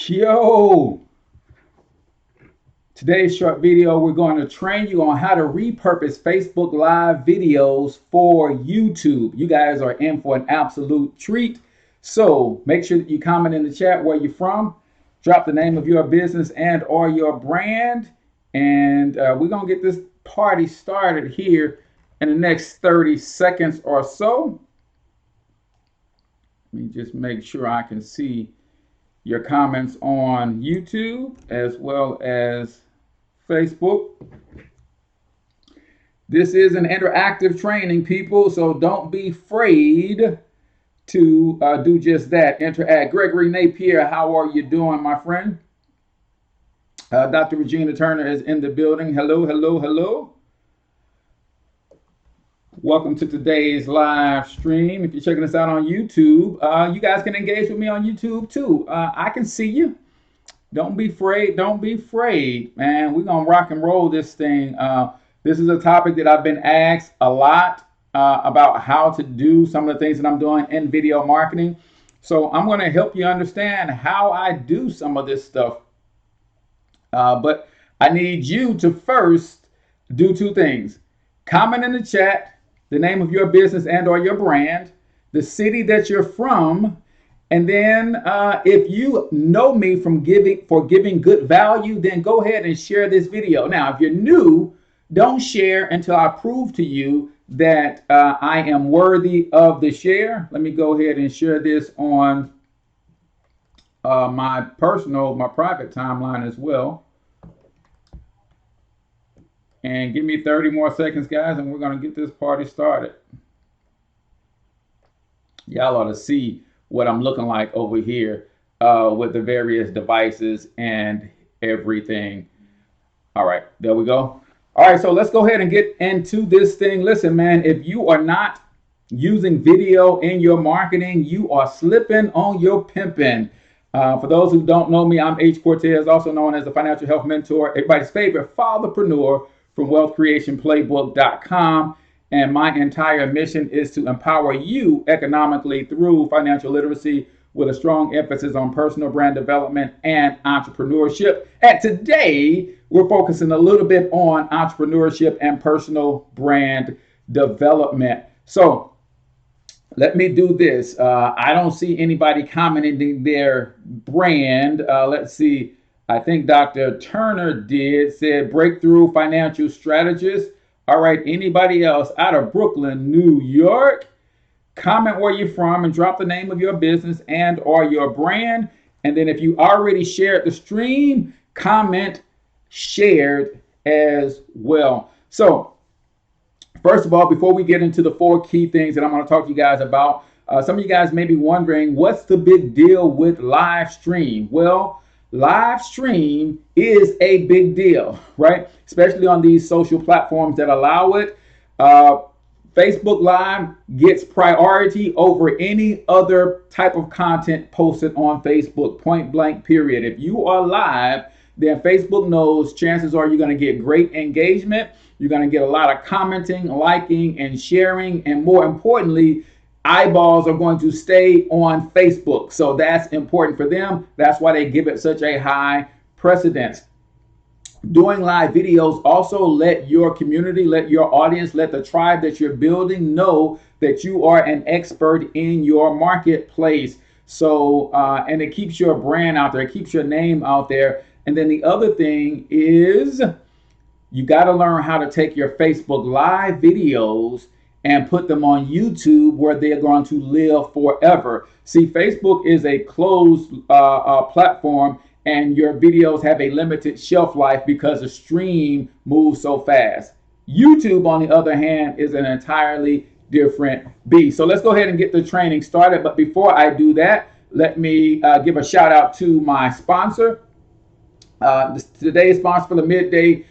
Yo, today's short video, we're going to train you on how to repurpose Facebook Live videos for YouTube. You guys are in for an absolute treat. So make sure that you comment in the chat where you're from, drop the name of your business and or your brand, and we're going to get this party started here in the next 30 seconds or so. Let me just make sure I can see your comments on YouTube as well as Facebook. This is an interactive training, people, so don't be afraid to do just that. Interact. Gregory Napier, how are you doing, my friend? Dr. Regina Turner is in the building. Hello, hello, hello. Welcome to today's live stream. If you're checking us out on YouTube, you guys can engage with me on YouTube too. I can see you. Don't be afraid. Don't be afraid, man. We're going to rock and roll this thing. This is a topic that I've been asked a lot about how to do some of the things that I'm doing in video marketing. So I'm going to help you understand how I do some of this stuff. But I need you to first do two things. Comment in the chat the name of your business and or your brand, the city that you're from, and then if you know me from giving good value, then go ahead and share this video. Now, if you're new, don't share until I prove to you that I am worthy of the share. Let me go ahead and share this on my private timeline as well. And give me 30 more seconds, guys, and we're going to get this party started. Y'all ought to see what I'm looking like over here with the various devices and everything. All right, there we go. All right, so let's go ahead and get into this thing. Listen, man, if you are not using video in your marketing, you are slipping on your pimping. For those who don't know me, I'm H. Cortez, also known as the Financial Health Mentor, everybody's favorite fatherpreneur from wealthcreationplaybook.com. And my entire mission is to empower you economically through financial literacy with a strong emphasis on personal brand development and entrepreneurship. And today, we're focusing a little bit on entrepreneurship and personal brand development. So let me do this. I don't see anybody commenting their brand. Let's see. I think Dr. Turner said breakthrough financial strategist. All right, anybody else out of Brooklyn, New York? Comment where you're from and drop the name of your business and or your brand. And then if you already shared the stream, comment shared as well. So first of all, before we get into the 4 key things that I'm going to talk to you guys about, some of you guys may be wondering, what's the big deal with live stream? Well, live stream is a big deal, right? Especially on these social platforms that allow it. Facebook Live gets priority over any other type of content posted on Facebook, point blank, period. If you are live, then Facebook knows chances are you're going to get great engagement. You're going to get a lot of commenting, liking, and sharing. And more importantly, eyeballs are going to stay on Facebook. So that's important for them. That's why they give it such a high precedence. Doing live videos also let your community, let your audience, let the tribe that you're building know that you are an expert in your marketplace. So, and it keeps your brand out there, it keeps your name out there. And then the other thing is you got to learn how to take your Facebook Live videos and put them on YouTube where they're going to live forever. See, Facebook is a closed platform, and your videos have a limited shelf life because the stream moves so fast. YouTube, on the other hand, is an entirely different beast. So let's go ahead and get the training started. But before I do that, let me give a shout out to my sponsor. Today's sponsor for the midday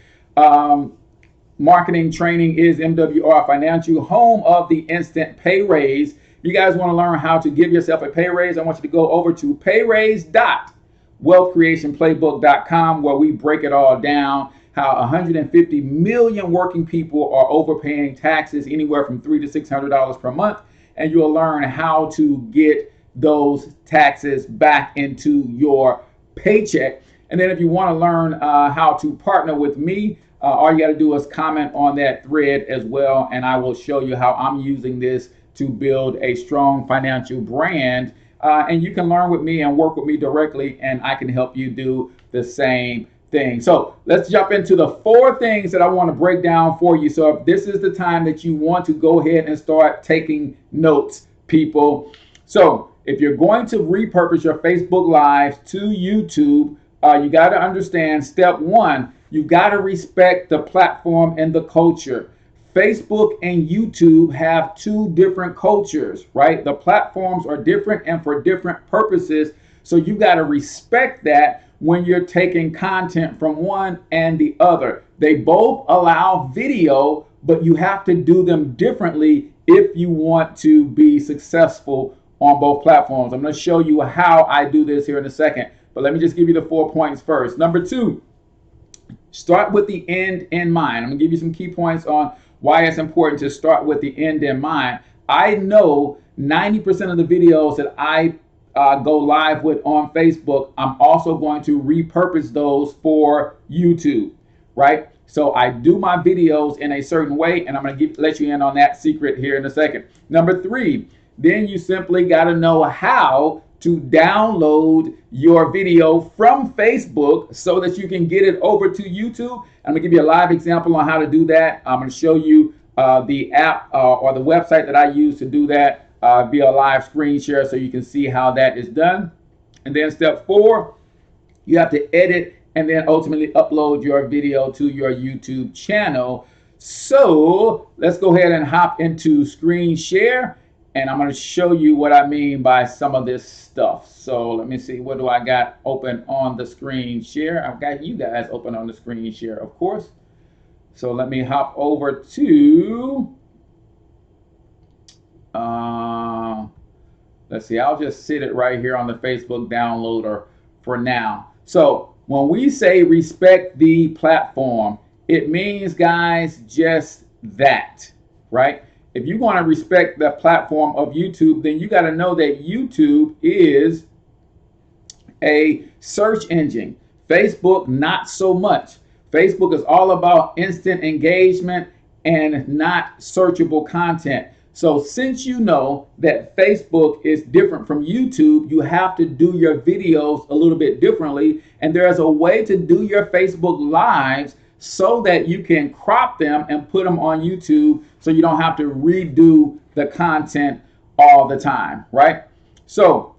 marketing training is MWR Financial, home of the instant pay raise. If you guys want to learn how to give yourself a pay raise, I want you to go over to payraise.wealthcreationplaybook.com, where we break it all down, how 150 million working people are overpaying taxes anywhere from $300 to $600 per month, and you'll learn how to get those taxes back into your paycheck. And then if you want to learn how to partner with me, all you got to do is comment on that thread as well, and I will show you how I'm using this to build a strong financial brand. And you can learn with me and work with me directly, and I can help you do the same thing. So let's jump into the 4 things that I want to break down for you. So if this is the time that you want to go ahead and start taking notes, people. So if you're going to repurpose your Facebook Lives to YouTube, you got to understand step 1, you got to respect the platform and the culture. Facebook and YouTube have 2 different cultures, right? The platforms are different and for different purposes. So you got to respect that when you're taking content from one and the other. They both allow video, but you have to do them differently if you want to be successful on both platforms. I'm going to show you how I do this here in a second, but let me just give you the 4 points first. Number 2, start with the end in mind. I'm going to give you some key points on why it's important to start with the end in mind. I know 90% of the videos that I go live with on Facebook, I'm also going to repurpose those for YouTube, right? So I do my videos in a certain way, and I'm going to let you in on that secret here in a second. Number 3, then you simply got to know how to download your video from Facebook so that you can get it over to YouTube. I'm going to give you a live example on how to do that. I'm going to show you the app or the website that I use to do that via live screen share so you can see how that is done. And then step 4, you have to edit and then ultimately upload your video to your YouTube channel. So let's go ahead and hop into screen share, and I'm going to show you what I mean by some of this stuff. So let me see, what do I got open on the screen share? I've got you guys open on the screen share, of course. So let me hop over to, let's see, I'll just sit it right here on the Facebook downloader for now. So when we say respect the platform, it means, guys, just that, right? If you want to respect the platform of YouTube, then you got to know that YouTube is a search engine. Facebook, not so much. Facebook is all about instant engagement and not searchable content. So since you know that Facebook is different from YouTube, you have to do your videos a little bit differently. And there's a way to do your Facebook Lives so that you can crop them and put them on YouTube so you don't have to redo the content all the time, right? So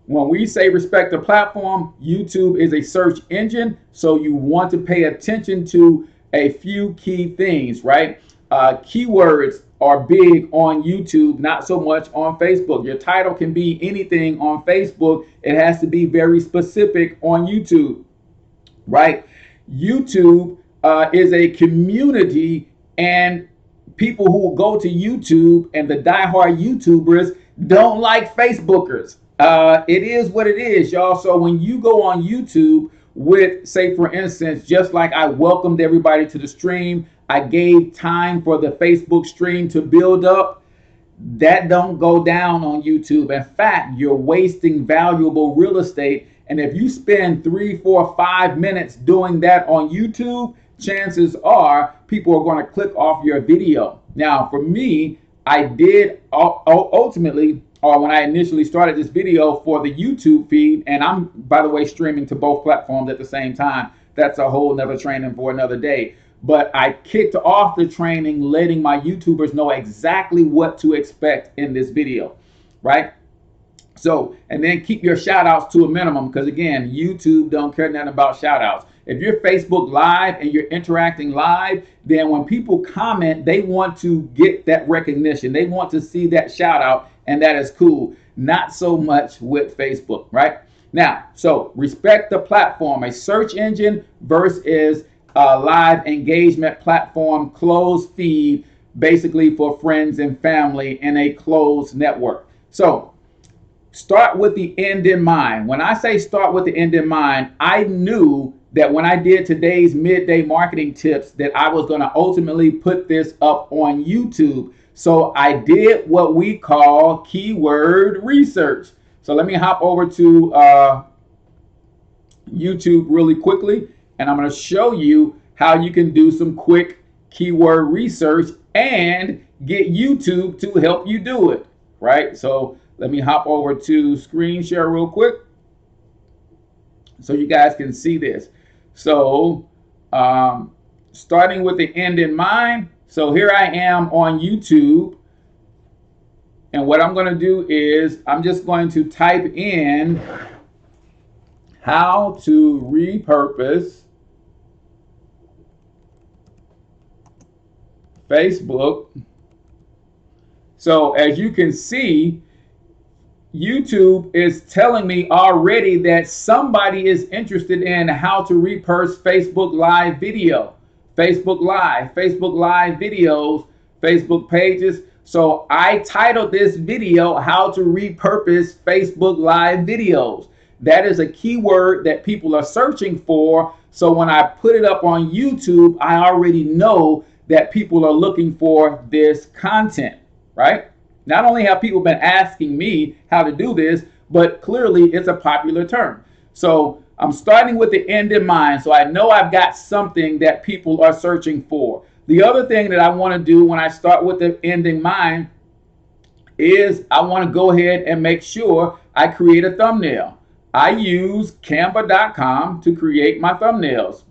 when we say respect the platform, YouTube is a search engine, so you want to pay attention to a few key things, right? Keywords are big on YouTube, not so much on Facebook. Your title can be anything on Facebook. It has to be very specific on YouTube, right? YouTube is a community, and people who go to YouTube and the diehard YouTubers don't like Facebookers. It is what it is, y'all. So when you go on YouTube with, say, for instance, just like I welcomed everybody to the stream, I gave time for the Facebook stream to build up, that don't go down on YouTube. In fact, you're wasting valuable real estate. And if you spend 3, 4, 5 minutes doing that on YouTube, chances are people are going to click off your video. Now, for me, I did ultimately, or when I initially started this video for the YouTube feed, and I'm, by the way, streaming to both platforms at the same time. That's a whole nother training for another day. But I kicked off the training letting my YouTubers know exactly what to expect in this video, right? So, and then keep your shout outs to a minimum, because again, YouTube don't care nothing about shout outs. If you're Facebook Live and you're interacting live, then when people comment, they want to get that recognition. They want to see that shout out, and that is cool. Not so much with Facebook, right? Now, so respect the platform. A search engine versus a live engagement platform, closed feed, basically for friends and family in a closed network. So start with the end in mind. When I say start with the end in mind, I knew that when I did today's midday marketing tips that I was going to ultimately put this up on YouTube. So I did what we call keyword research. So let me hop over to YouTube really quickly, and I'm going to show you how you can do some quick keyword research and get YouTube to help you do it, right? So let me hop over to screen share real quick so you guys can see this. So starting with the end in mind, so here I am on YouTube, and what I'm going to do is I'm just going to type in how to repurpose Facebook. So as you can see, YouTube is telling me already that somebody is interested in how to repurpose Facebook Live video, Facebook Live videos, Facebook pages. So I titled this video, How to Repurpose Facebook Live Videos. That is a keyword that people are searching for. So when I put it up on YouTube, I already know that people are looking for this content, right? Not only have people been asking me how to do this, but clearly it's a popular term. So I'm starting with the end in mind. So I know I've got something that people are searching for. The other thing that I want to do when I start with the end in mind is I want to go ahead and make sure I create a thumbnail. I use Canva.com to create my thumbnails.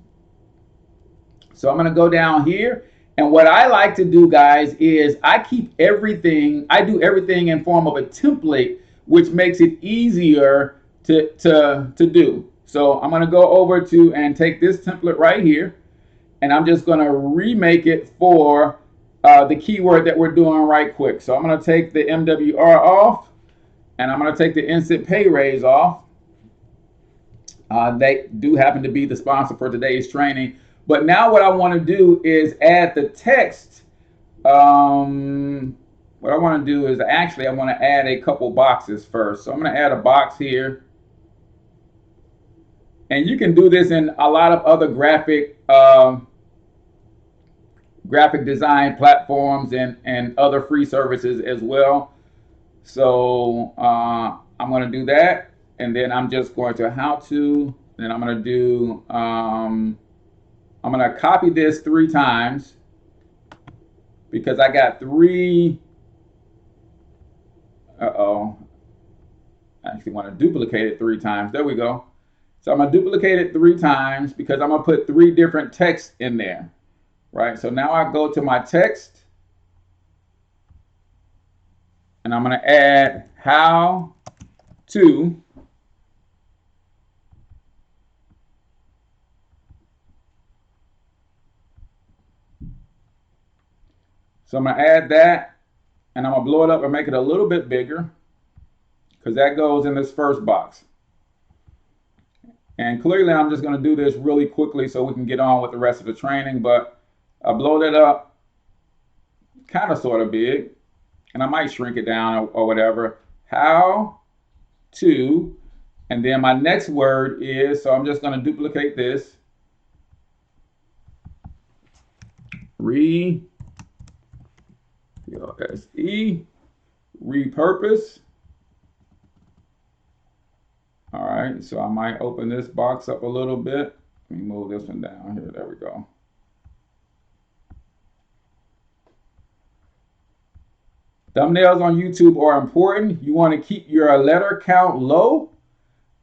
So I'm going to go down here. And what I like to do, guys, is I do everything in form of a template, which makes it easier to do. So I'm going to go over to and take this template right here, and I'm just going to remake it for the keyword that we're doing right quick. So I'm going to take the MWR off, and I'm going to take the instant pay raise off. They do happen to be the sponsor for today's training. But now what I want to do is add the text. What I want to do is actually I want to add a couple boxes first. So I'm going to add a box here. And you can do this in a lot of other graphic design platforms and other free services as well. So I'm going to do that. And then I'm just going to then I'm going to do, I'm going to copy this 3 times because I got 3. I actually want to duplicate it 3 times. There we go. So I'm going to duplicate it 3 times because I'm going to put 3 different texts in there. Right? So now I go to my text and I'm going to add how to So I'm going to add that, and I'm going to blow it up and make it a little bit bigger because that goes in this first box. And clearly I'm just going to do this really quickly so we can get on with the rest of the training, but I blow that up kind of sort of big, and I might shrink it down or whatever. How to, and then my next word is, so I'm just going to duplicate this. Repurpose. All right, so I might open this box up a little bit. Let me move this one down here. There we go. Thumbnails on YouTube are important. You want to keep your letter count low,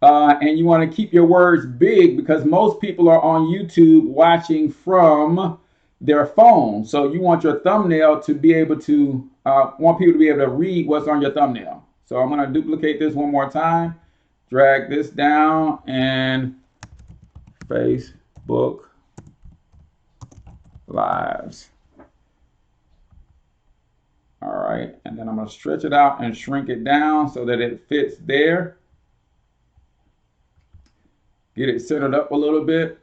and you want to keep your words big because most people are on YouTube watching from their phone. So you want your thumbnail to be able to, want people to be able to read what's on your thumbnail. So I'm going to duplicate this one more time, drag this down, and Facebook Lives. All right, and then I'm going to stretch it out and shrink it down so that it fits there. Get it centered up a little bit,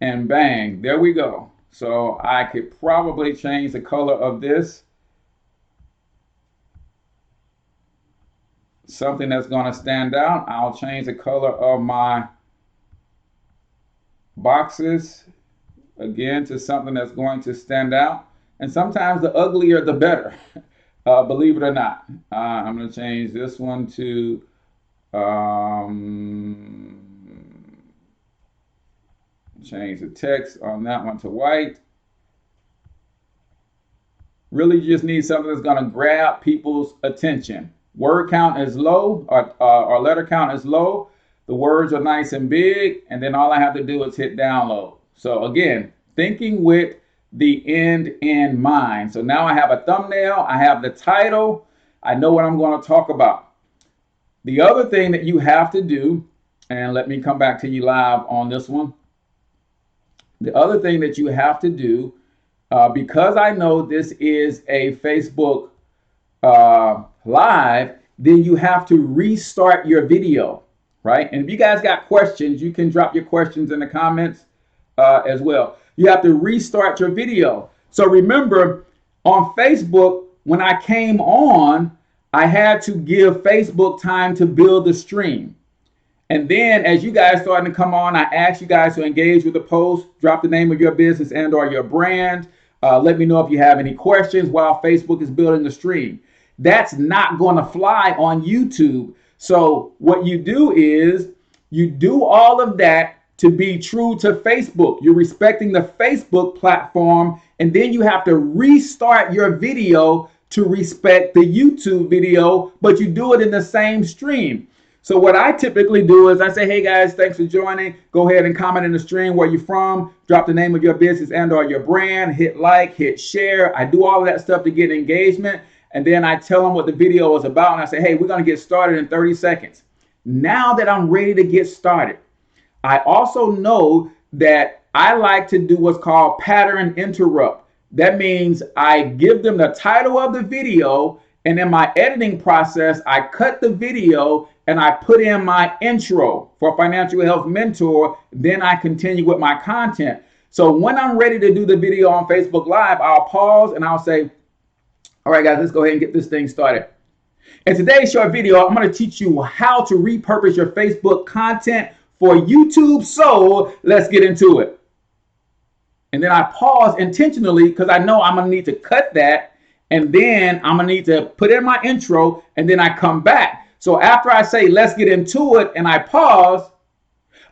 and bang, there we go. So I could probably change the color of this. Something that's going to stand out. I'll change the color of my boxes again to something that's going to stand out. And sometimes the uglier the better, believe it or not. I'm going to change this one to Change the text on that one to white. Really just need something that's going to grab people's attention. Word count is low, or letter count is low. The words are nice and big, and then all I have to do is hit download. So again, thinking with the end in mind. So now I have a thumbnail, I have the title, I know what I'm going to talk about. The other thing that you have to do, and let me come back to you live on this one. The other thing that you have to do, because I know this is a Facebook live, then you have to restart your video, right? And if you guys got questions, you can drop your questions in the comments as well. You have to restart your video. So remember, on Facebook, when I came on, I had to give Facebook time to build the stream. And then as you guys started to come on, I asked you guys to engage with the post, drop the name of your business and or your brand. Let me know if you have any questions while Facebook is building the stream. That's not going to fly on YouTube. So what you do is you do all of that to be true to Facebook. You're respecting the Facebook platform, and then you have to restart your video to respect the YouTube video, but you do it in the same stream. So what I typically do is I say, hey guys, thanks for joining. Go ahead and comment in the stream where you're from, drop the name of your business and or your brand, hit like, hit share. I do all of that stuff to get engagement. And then I tell them what the video is about. And I say, hey, we're going to get started in 30 seconds. Now that I'm ready to get started, I also know that I like to do what's called pattern interrupt. That means I give them the title of the video, and in my editing process, I cut the video and I put in my intro for Financial Health Mentor. Then I continue with my content. So when I'm ready to do the video on Facebook Live, I'll pause and I'll say, all right, guys, let's go ahead and get this thing started. In today's short video, I'm going to teach you how to repurpose your Facebook content for YouTube. So let's get into it. And then I pause intentionally because I know I'm going to need to cut that. And then I'm going to need to put in my intro, and then I come back. So after I say, let's get into it, and I pause.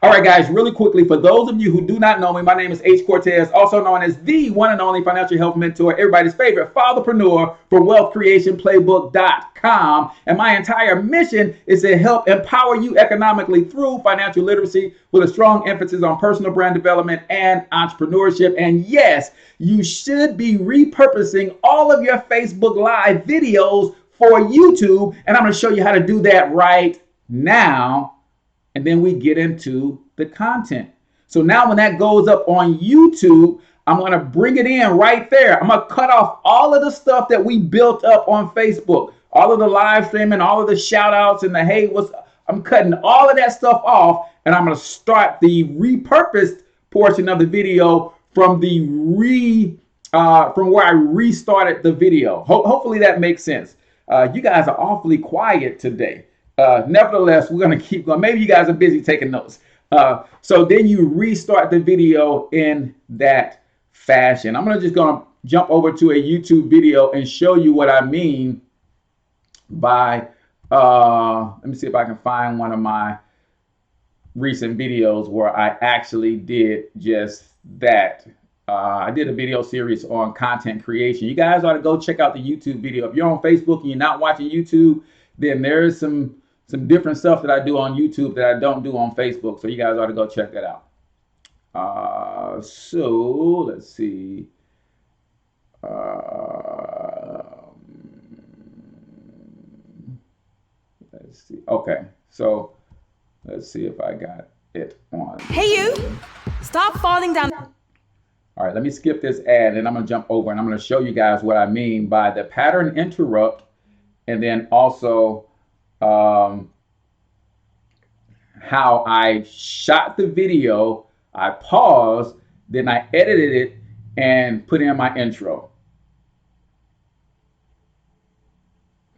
All right, guys, really quickly, for those of you who do not know me, my name is H. Cortez, also known as the one and only financial health mentor, everybody's favorite fatherpreneur for wealthcreationplaybook.com. And my entire mission is to help empower you economically through financial literacy with a strong emphasis on personal brand development and entrepreneurship. And yes, you should be repurposing all of your Facebook Live videos for YouTube. And I'm going to show you how to do that right now. And then we get into the content. So now when that goes up on YouTube, I'm going to bring it in right there. I'm going to cut off all of the stuff that we built up on Facebook, all of the live streaming, all of the shout outs and the hey, I'm cutting all of that stuff off. And I'm going to start the repurposed portion of the video from from where I restarted the video. Hopefully that makes sense. You guys are awfully quiet today. Nevertheless, we're going to keep going. Maybe you guys are busy taking notes. So then you restart the video in that fashion. I'm just going to jump over to a YouTube video and show you what I mean by, let me see if I can find one of my recent videos where I actually did just that. I did a video series on content creation. You guys ought to go check out the YouTube video. If you're on Facebook and you're not watching YouTube, then there's some different stuff that I do on YouTube that I don't do on Facebook. So you guys ought to go check that out. So let's see. Let's see. Okay. So let's see if I got it on. Hey, you. Stop falling down. All right. Let me skip this ad and I'm going to jump over and I'm going to show you guys what I mean by the pattern interrupt. And then also how I shot the video, I paused, then I edited it and put in my intro.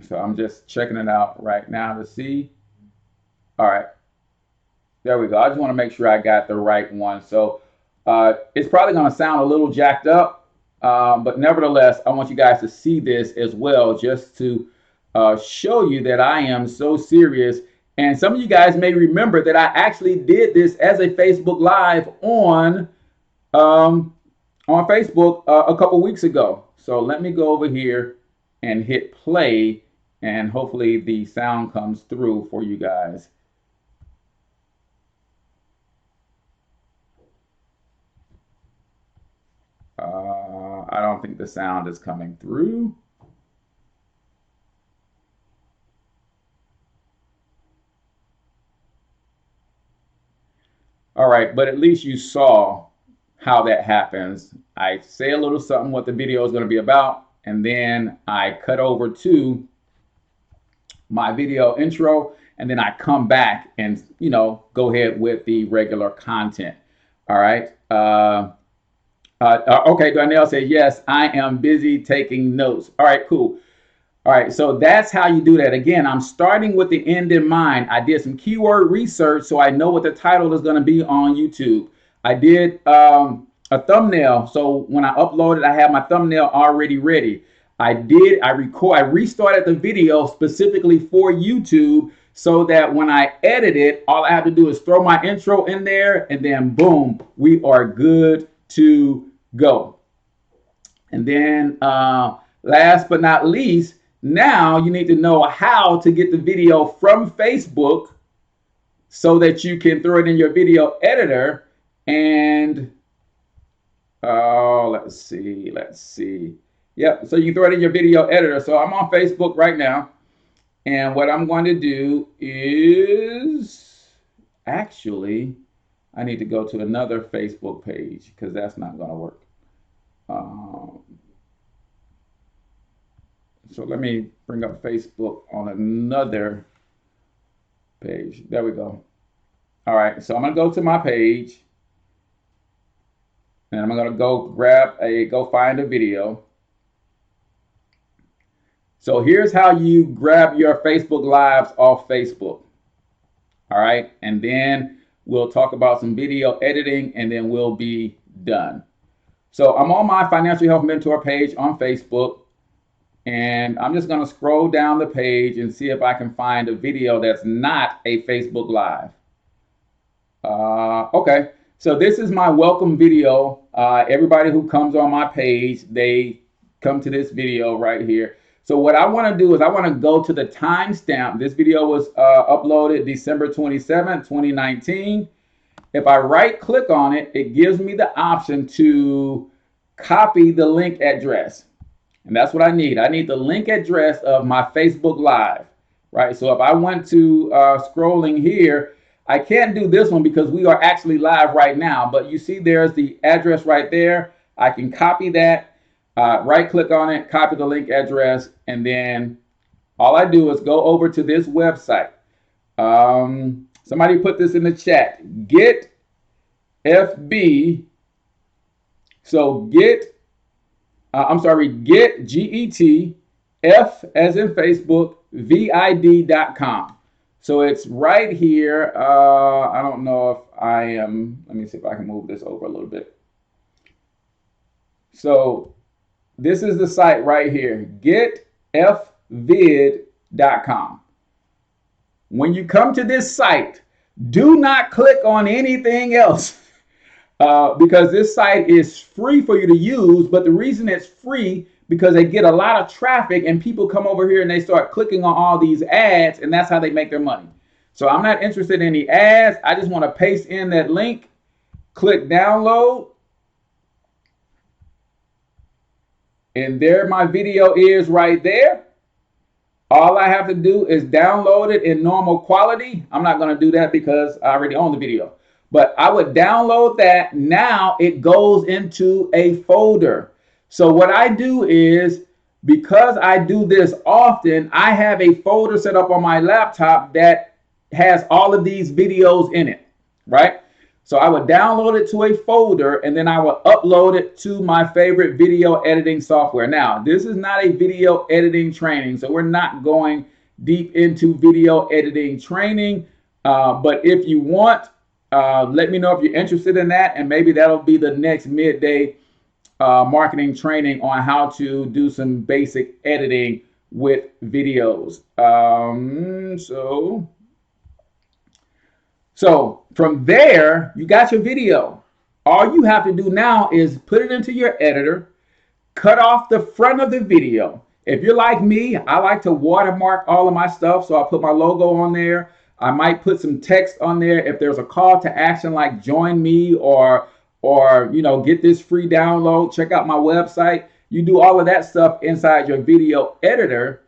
So I'm just checking it out right now to see. All right, there we go. I just want to make sure I got the right one. So it's probably going to sound a little jacked up, but nevertheless, I want you guys to see this as well, just to show you that I am so serious And some of you guys may remember that I actually did this as a Facebook Live on Facebook a couple weeks ago. So let me go over here and hit play, and hopefully the sound comes through for you guys. I don't think the sound is coming through. All right, but at least you saw how that happens. I say a little something what the video is going to be about, and then I cut over to my video intro, and then I come back and, you know, go ahead with the regular content. All right. Okay, Darnell said, yes, I am busy taking notes. All right, cool. All right, so that's how you do that. Again, I'm starting with the end in mind. I did some keyword research so I know what the title is going to be on YouTube. I did a thumbnail, so when I uploaded, I have my thumbnail already ready. I restarted the video specifically for YouTube so that when I edit it, all I have to do is throw my intro in there, and then boom, we are good to go. And then last but not least, now you need to know how to get the video from Facebook so that you can throw it in your video editor. And let's see. Yep, so you can throw it in your video editor. So I'm on Facebook right now. And what I'm going to do is, actually, I need to go to another Facebook page because that's not going to work. So let me bring up Facebook on another page. There we go. All right, so I'm gonna go to my page, and I'm gonna go find a video. So here's how you grab your Facebook Lives off Facebook. All right, and then we'll talk about some video editing, and then we'll be done. So I'm on my Financial Health Mentor page on Facebook. And I'm just going to scroll down the page and see if I can find a video that's not a Facebook Live. Okay, so this is my welcome video. Everybody who comes on my page, they come to this video right here. So what I want to do is I want to go to the timestamp. This video was uploaded December 27th, 2019. If I right click on it, it gives me the option to copy the link address. And that's what I need. I need the link address of my Facebook Live, right? So if I went to scrolling here, I can't do this one because we are actually live right now. But you see there's the address right there. I can copy that, right click on it, copy the link address, and then all I do is go over to this website. Somebody put this in the chat. Get FB. So get G-E-T, F as in Facebook, VID.com. So it's right here. I don't know if I am, let me see if I can move this over a little bit. So this is the site right here, getfvid.com. When you come to this site, do not click on anything else. Because this site is free for you to use, but the reason it's free because they get a lot of traffic and people come over here and they start clicking on all these ads, and that's how they make their money. So I'm not interested in any ads. I just want to paste in that link, click download, and there my video is right there. All I have to do is download it in normal quality. I'm not going to do that because I already own the video. But I would download that. Now it goes into a folder. So what I do is, because I do this often, I have a folder set up on my laptop that has all of these videos in it, right? So I would download it to a folder, and then I would upload it to my favorite video editing software. Now, this is not a video editing training, so we're not going deep into video editing training. But if you want, let me know if you're interested in that, and maybe that'll be the next midday marketing training on how to do some basic editing with videos. So So from there, you got your video. All you have to do now is put it into your editor, cut off the front of the video. If you're like me, I like to watermark all of my stuff. So I'll put my logo on there. I might put some text on there. If there's a call to action like join me or get this free download, check out my website. You do all of that stuff inside your video editor.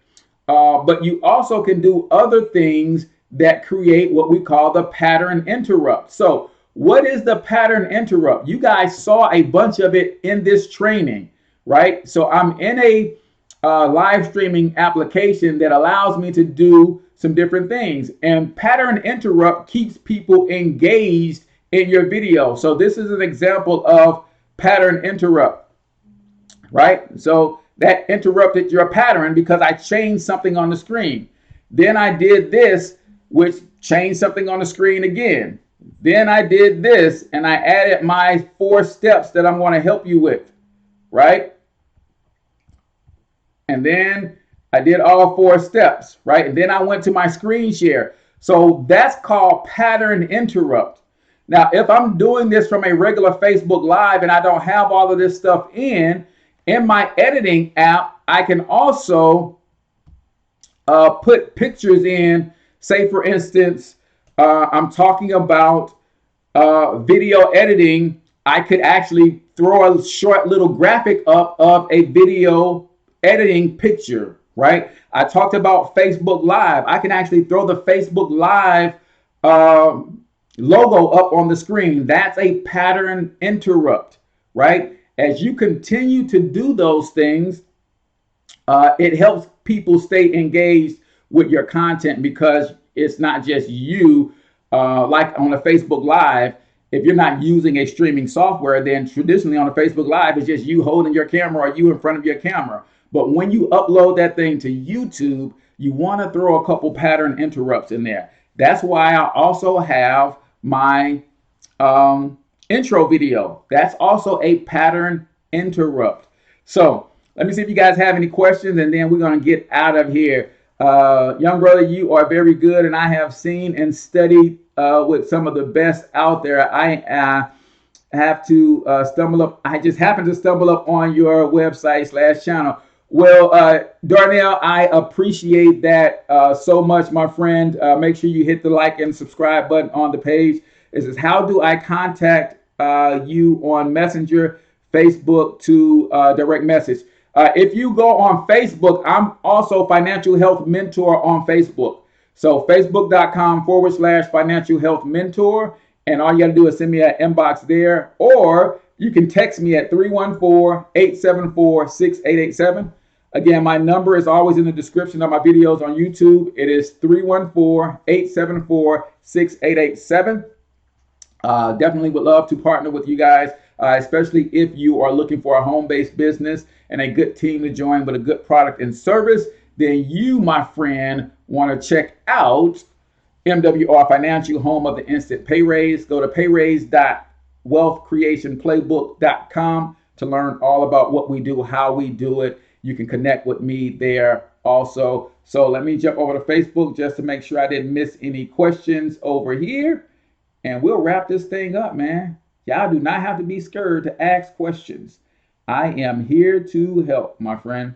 But you also can do other things that create what we call the pattern interrupt. So what is the pattern interrupt? You guys saw a bunch of it in this training, right? So I'm in a live streaming application that allows me to do some different things. And pattern interrupt keeps people engaged in your video. So this is an example of pattern interrupt, right? So that interrupted your pattern because I changed something on the screen. Then I did this, which changed something on the screen again. Then I did this and I added my 4 steps that I'm going to help you with, right? And then I did all 4 steps, right? And then I went to my screen share. So that's called pattern interrupt. Now, if I'm doing this from a regular Facebook Live and I don't have all of this stuff in my editing app, I can also put pictures in. Say, for instance, I'm talking about video editing. I could actually throw a short little graphic up of a video editing picture, right? I talked about Facebook Live. I can actually throw the Facebook Live logo up on the screen. That's a pattern interrupt, right? As you continue to do those things, it helps people stay engaged with your content because it's not just you. Like on a Facebook Live, if you're not using a streaming software, then traditionally on a Facebook Live, it's just you holding your camera or you in front of your camera. But when you upload that thing to YouTube, you want to throw a couple pattern interrupts in there. That's why I also have my intro video. That's also a pattern interrupt. So let me see if you guys have any questions, and then we're going to get out of here. Young brother, you are very good, and I have seen and studied with some of the best out there. I have to stumble up. I just happened to stumble up on your website / channel. Well, Darnell, I appreciate that so much, my friend. Make sure you hit the like and subscribe button on the page. It says, how do I contact you on Messenger, Facebook to direct message? If you go on Facebook, I'm also Financial Health Mentor on Facebook. So facebook.com/ Financial Health Mentor. And all you got to do is send me an inbox there. Or you can text me at 314-874-6887. Again, my number is always in the description of my videos on YouTube. It is 314-874-6887. Definitely would love to partner with you guys, especially if you are looking for a home-based business and a good team to join with a good product and service. Then you, my friend, want to check out MWR Financial, home of the instant pay raise. Go to payraise.wealthcreationplaybook.com to learn all about what we do, how we do it. You can connect with me there also. So let me jump over to Facebook just to make sure I didn't miss any questions over here. And we'll wrap this thing up, man. Y'all do not have to be scared to ask questions. I am here to help, my friend.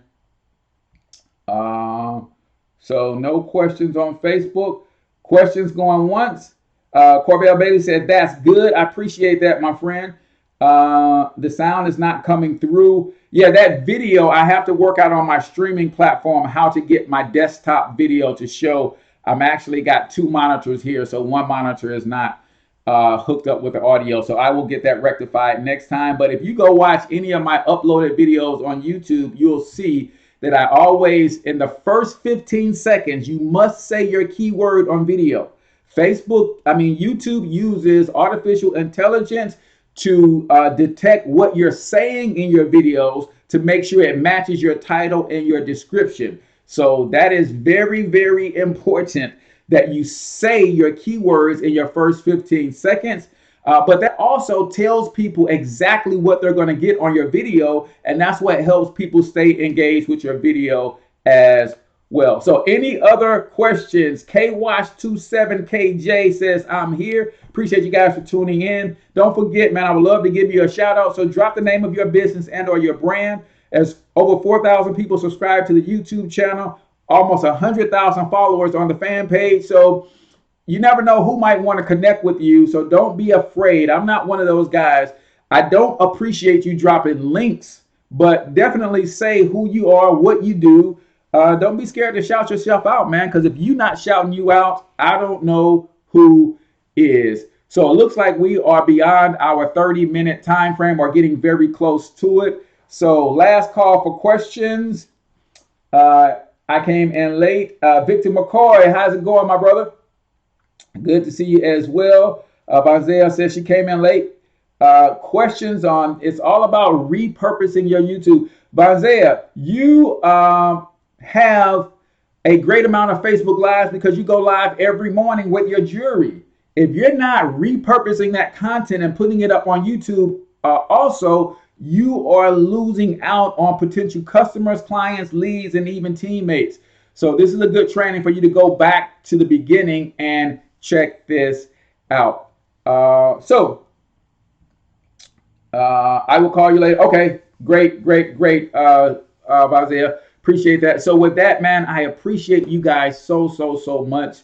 So no questions on Facebook. Questions going once. Corbell Bailey said, that's good. I appreciate that, my friend. The sound is not coming through. Yeah, that video, I have to work out on my streaming platform how to get my desktop video to show. I'm actually got 2 monitors here, so one monitor is not hooked up with the audio. So I will get that rectified next time. But if you go watch any of my uploaded videos on YouTube, you'll see that I always, in the first 15 seconds, you must say your keyword on video. YouTube uses artificial intelligence to detect what you're saying in your videos to make sure it matches your title and your description. So that is very, very important that you say your keywords in your first 15 seconds. But that also tells people exactly what they're going to get on your video. And that's what helps people stay engaged with your video as well. So any other questions? KWash27KJ says, I'm here. Appreciate you guys for tuning in. Don't forget, man, I would love to give you a shout out. So drop the name of your business and or your brand. As over 4,000 people subscribe to the YouTube channel, almost 100,000 followers on the fan page. So you never know who might want to connect with you. So don't be afraid. I'm not one of those guys. I don't appreciate you dropping links, but definitely say who you are, what you do. Don't be scared to shout yourself out, man, because if you're not shouting you out, I don't know who is. So it looks like we are beyond our 30-minute time frame or getting very close to it. So last call for questions. I came in late. Victor McCoy, how's it going, my brother? Good to see you as well. Isaiah says she came in late. Questions on, it's all about repurposing your YouTube. Isaiah, you have a great amount of Facebook Lives because you go live every morning with your jewelry. If you're not repurposing that content and putting it up on YouTube, also, you are losing out on potential customers, clients, leads, and even teammates. So this is a good training for you to go back to the beginning and check this out. I will call you later. Okay, great, Isaiah. Appreciate that. So with that, man, I appreciate you guys so much.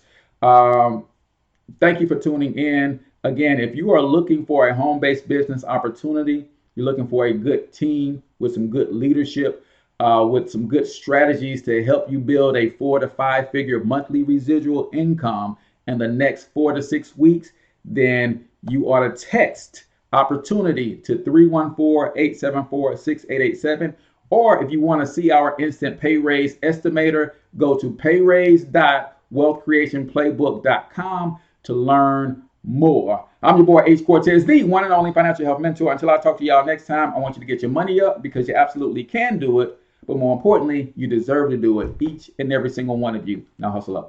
Thank you for tuning in. Again, if you are looking for a home-based business opportunity, you're looking for a good team with some good leadership, with some good strategies to help you build a 4 to 5 figure monthly residual income in the next 4 to 6 weeks, then you ought to text opportunity to 314-874-6887. Or if you want to see our instant pay raise estimator, go to payraise.wealthcreationplaybook.com to learn more. I'm your boy H. Cortez, the one and only financial health mentor. Until I talk to y'all next time, I want you to get your money up because you absolutely can do it. But more importantly, you deserve to do it. Each and every single one of you. Now hustle up.